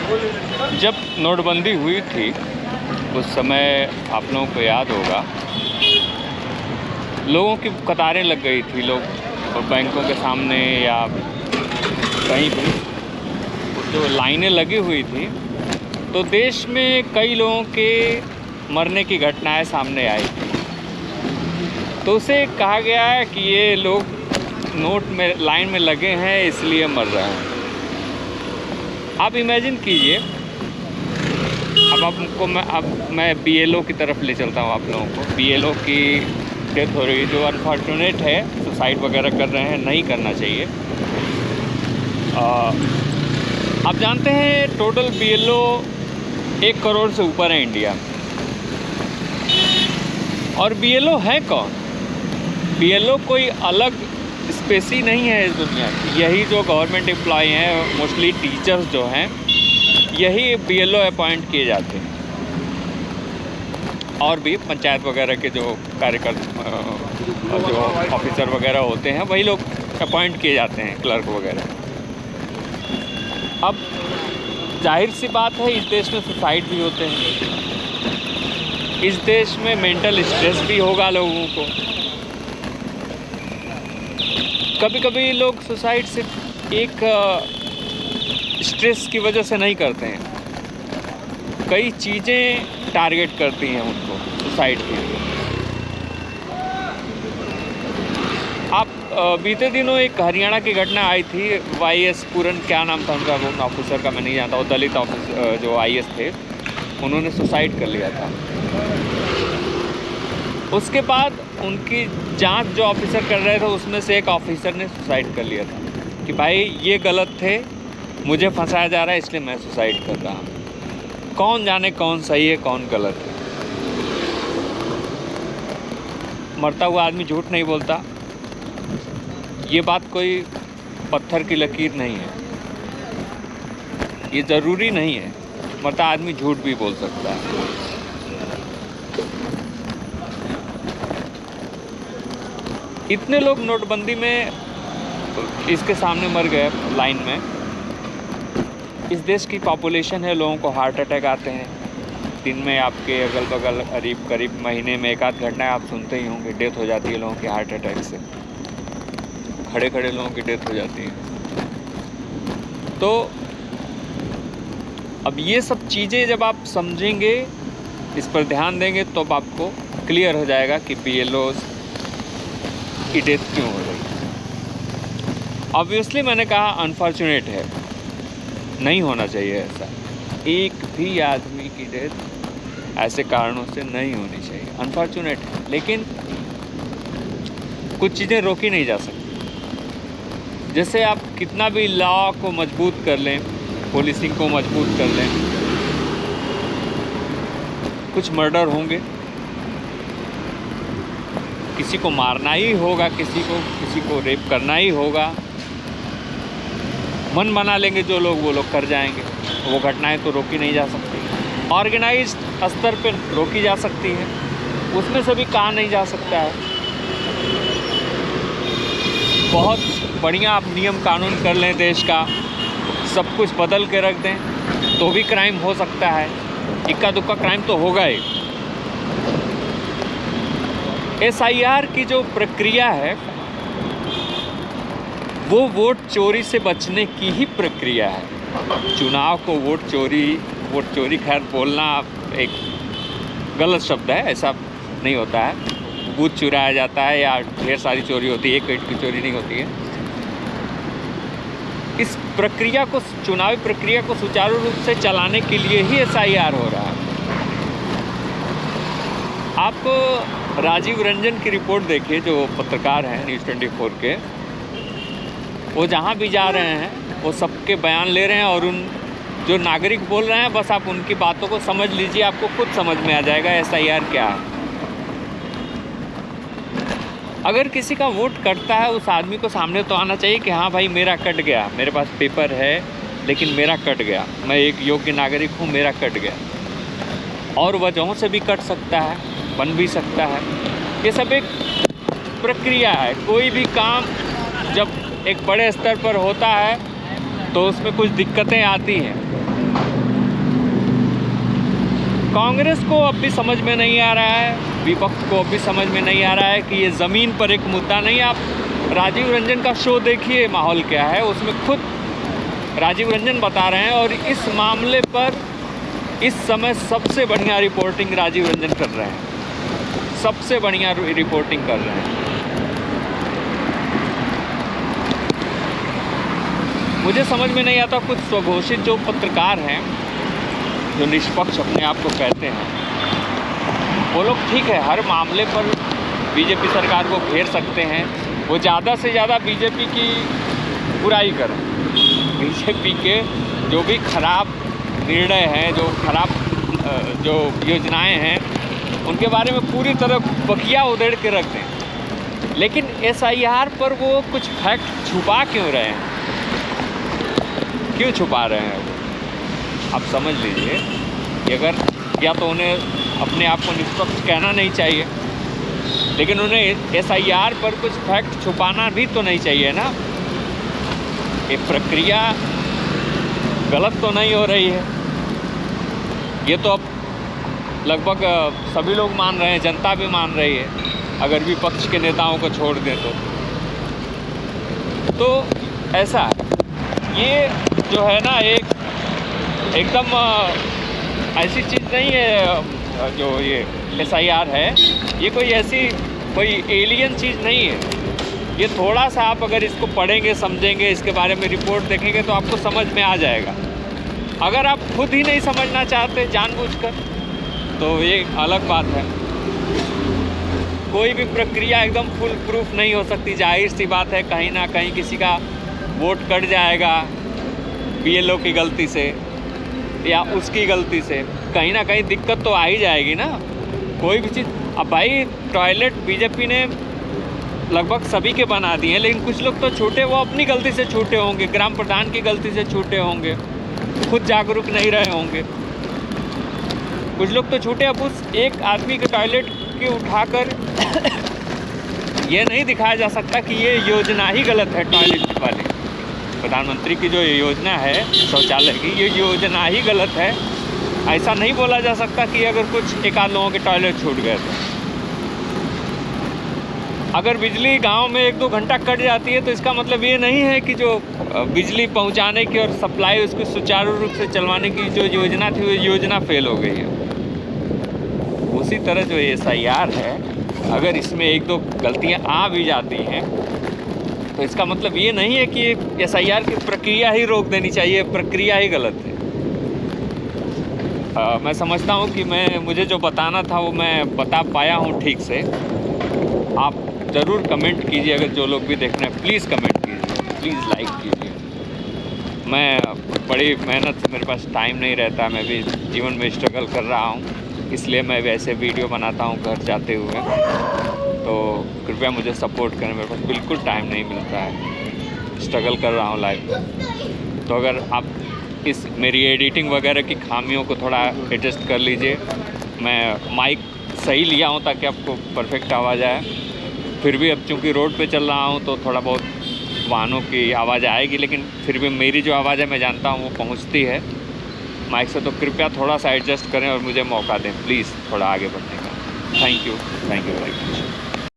जब नोटबंदी हुई थी उस समय आप लोगों को याद होगा, लोगों की कतारें लग गई थी, लोग बैंकों के सामने या कहीं भी जो लाइनें लगी हुई थी, तो देश में कई लोगों के मरने की घटनाएं सामने आई थी। तो उसे कहा गया है कि ये लोग नोट में लाइन में लगे हैं इसलिए मर रहे हैं। आप इमेजिन कीजिए, अब मैं BLO की तरफ ले चलता हूँ आप लोगों को। BLO की डेथ हो रही है, जो अनफॉर्चुनेट है, सुसाइड वगैरह कर रहे हैं, नहीं करना चाहिए। आप जानते हैं टोटल BLO 1 करोड़ से ऊपर है इंडिया में। और BLO है कौन? BLO कोई अलग स्पेसी नहीं है इस दुनिया की। यही जो गवर्नमेंट एम्प्लॉय हैं, मोस्टली टीचर्स जो हैं, यही BLO अपॉइंट किए जाते हैं। और भी पंचायत वगैरह के जो कार्यकर्ता, जो ऑफिसर वगैरह होते हैं, वही लोग अपॉइंट किए जाते हैं, क्लर्क वगैरह। अब जाहिर सी बात है, इस देश में सुसाइड भी होते हैं, इस देश में मेंटल स्ट्रेस भी होगा लोगों को। कभी कभी लोग सुसाइड सिर्फ एक स्ट्रेस की वजह से नहीं करते हैं, कई चीज़ें टारगेट करती हैं उनको सुसाइड के लिए। आप बीते दिनों एक हरियाणा की घटना आई थी, YS पूरन, क्या नाम था उनका, वो ऑफिसर का मैं नहीं जानता, वो दलित ऑफिसर जो IS थे, उन्होंने सुसाइड कर लिया था। उसके बाद उनकी जांच जो ऑफिसर कर रहे थे, उसमें से एक ऑफिसर ने सुसाइड कर लिया था कि भाई ये गलत थे, मुझे फंसाया जा रहा है, इसलिए मैं सुसाइड कर रहा हूँ। कौन जाने कौन सही है कौन गलत है। मरता हुआ आदमी झूठ नहीं बोलता, ये बात कोई पत्थर की लकीर नहीं है, ये ज़रूरी नहीं है। मरता आदमी झूठ भी बोल सकता है। इतने लोग नोटबंदी में इसके सामने मर गए लाइन में। इस देश की पॉपुलेशन है, लोगों को हार्ट अटैक आते हैं दिन में। आपके अगल बगल करीब महीने में एक आध घटनाएं आप सुनते ही होंगे, डेथ हो जाती है लोगों की हार्ट अटैक से, खड़े खड़े लोगों की डेथ हो जाती है। तो अब ये सब चीज़ें जब आप समझेंगे, इस पर ध्यान देंगे, तो अब आपको क्लियर हो जाएगा कि BLOs की डेथ क्यों हो रही है। ऑब्वियसली मैंने कहा अनफॉर्चुनेट है, नहीं होना चाहिए ऐसा। एक भी आदमी की डेथ ऐसे कारणों से नहीं होनी चाहिए, अनफॉर्चुनेट है। लेकिन कुछ चीज़ें रोकी नहीं जा सकती। जैसे आप कितना भी लॉ को मजबूत कर लें, पुलिसिंग को मजबूत कर लें, कुछ मर्डर होंगे, किसी को मारना ही होगा, किसी को रेप करना ही होगा। मन बना लेंगे जो लोग, वो लोग कर जाएंगे। वो घटनाएं तो रोकी नहीं जा सकती। ऑर्गेनाइज्ड स्तर पर रोकी जा सकती है, उसमें से भी कहा नहीं जा सकता है। बहुत बढ़िया आप नियम कानून कर लें देश का, सब कुछ बदल के रख दें, तो भी क्राइम हो सकता है। इक्का दुक्का क्राइम तो होगा ही। SIR की जो प्रक्रिया है, वो वोट चोरी से बचने की ही प्रक्रिया है। चुनाव को वोट चोरी खैर बोलना एक गलत शब्द है, ऐसा नहीं होता है। बूथ चुराया जाता है या ढेर सारी चोरी होती है, एक पेट की चोरी नहीं होती है। इस प्रक्रिया को, चुनावी प्रक्रिया को सुचारू रूप से चलाने के लिए ही SIR हो रहा है। आप राजीव रंजन की रिपोर्ट देखिए, जो पत्रकार हैं News 24 के, वो जहाँ भी जा रहे हैं वो सबके बयान ले रहे हैं, और उन जो नागरिक बोल रहे हैं, बस आप उनकी बातों को समझ लीजिए, आपको खुद समझ में आ जाएगा SIR क्या है। अगर किसी का वोट कटता है, उस आदमी को सामने तो आना चाहिए कि हाँ भाई मेरा कट गया, मेरे पास पेपर है लेकिन मेरा कट गया, मैं एक योग्य नागरिक हूँ, मेरा कट गया। और वजहों से भी कट सकता है, बन भी सकता है। ये सब एक प्रक्रिया है। कोई भी काम जब एक बड़े स्तर पर होता है तो उसमें कुछ दिक्कतें आती हैं। कांग्रेस को अब भी समझ में नहीं आ रहा है, विपक्ष को अब भी समझ में नहीं आ रहा है कि ये ज़मीन पर एक मुद्दा नहीं। आप राजीव रंजन का शो देखिए, माहौल क्या है उसमें, खुद राजीव रंजन बता रहे हैं। और इस मामले पर इस समय सबसे बढ़िया रिपोर्टिंग राजीव रंजन कर रहे हैं, सबसे बढ़िया रिपोर्टिंग कर रहे हैं। मुझे समझ में नहीं आता कुछ स्वघोषित जो पत्रकार हैं, जो निष्पक्ष अपने आप को कहते हैं, वो लोग ठीक है हर मामले पर बीजेपी सरकार को घेर सकते हैं, वो ज़्यादा से ज़्यादा बीजेपी की बुराई करें, बीजेपी के जो भी खराब निर्णय हैं, जो खराब जो योजनाएं हैं, उनके बारे में पूरी तरह बकिया उधेड़ के रख दें। लेकिन SIR पर वो कुछ फैक्ट छुपा क्यों रहे हैं, क्यों छुपा रहे हैं वो? आप समझ लीजिए कि अगर या तो उन्हें अपने आप को निष्पक्ष कहना नहीं चाहिए, लेकिन उन्हें SIR पर कुछ फैक्ट छुपाना भी तो नहीं चाहिए ना। ये प्रक्रिया गलत तो नहीं हो रही है, ये तो अब लगभग सभी लोग मान रहे हैं, जनता भी मान रही है, अगर विपक्ष के नेताओं को छोड़ दें तो ऐसा है। ये जो है ना एकदम ऐसी चीज़ नहीं है जो ये SIR है, ये कोई एलियन चीज़ नहीं है। ये थोड़ा सा आप अगर इसको पढ़ेंगे, समझेंगे, इसके बारे में रिपोर्ट देखेंगे तो आपको समझ में आ जाएगा। अगर आप खुद ही नहीं समझना चाहते जानबूझकर तो ये अलग बात है। कोई भी प्रक्रिया एकदम फुल प्रूफ नहीं हो सकती, जाहिर सी बात है कहीं ना कहीं किसी का वोट कट जाएगा BLO की गलती से या उसकी गलती से, कहीं ना कहीं दिक्कत तो आ ही जाएगी ना कोई भी चीज़। अब भाई टॉयलेट बीजेपी ने लगभग सभी के बना दिए हैं, लेकिन कुछ लोग तो छूटे, वो अपनी गलती से छूटे होंगे, ग्राम प्रधान की गलती से छूटे होंगे, खुद जागरूक नहीं रहे होंगे। कुछ लोग तो छूटे, अब उस एक आदमी के टॉयलेट की उठाकर ये नहीं दिखाया जा सकता कि ये योजना ही गलत है। टॉयलेट वाली प्रधानमंत्री की जो योजना है शौचालय की, ये योजना ही गलत है, ऐसा नहीं बोला जा सकता कि अगर कुछ एक आध लोगों के टॉयलेट छूट गए तो। अगर बिजली गांव में 1-2 घंटा कट जाती है तो इसका मतलब ये नहीं है कि जो बिजली पहुंचाने की और सप्लाई उसको सुचारू रूप से चलवाने की जो योजना थी वो योजना फेल हो गई है। उसी तरह जो SIR है, अगर इसमें 1-2 गलतियां आ भी जाती हैं तो इसका मतलब ये नहीं है कि SIR की प्रक्रिया ही रोक देनी चाहिए, प्रक्रिया ही गलत है। मैं समझता हूँ कि मुझे जो बताना था वो मैं बता पाया हूँ ठीक से। आप ज़रूर कमेंट कीजिए, अगर जो लोग भी देख रहे हैं प्लीज़ कमेंट कीजिए, प्लीज़ लाइक कीजिए। मैं बड़ी मेहनत से, मेरे पास टाइम नहीं रहता, मैं भी जीवन में स्ट्रगल कर रहा हूँ, इसलिए मैं वैसे वीडियो बनाता हूँ घर जाते हुए। तो कृपया मुझे सपोर्ट करें, मेरे पास बिल्कुल टाइम नहीं मिलता है, स्ट्रगल कर रहा हूँ लाइफ। तो अगर आप इस मेरी एडिटिंग वगैरह की खामियों को थोड़ा एडजस्ट कर लीजिए। मैं माइक सही लिया हूँ ताकि आपको परफेक्ट आवाज़ आए। फिर भी अब चूँकि रोड पे चल रहा हूँ तो थोड़ा बहुत वाहनों की आवाज़ आएगी, लेकिन फिर भी मेरी जो आवाज़ है मैं जानता हूँ वो पहुँचती है माइक से। तो कृपया थोड़ा सा एडजस्ट करें और मुझे मौका दें प्लीज़ थोड़ा आगे बढ़ने का। Thank you very much.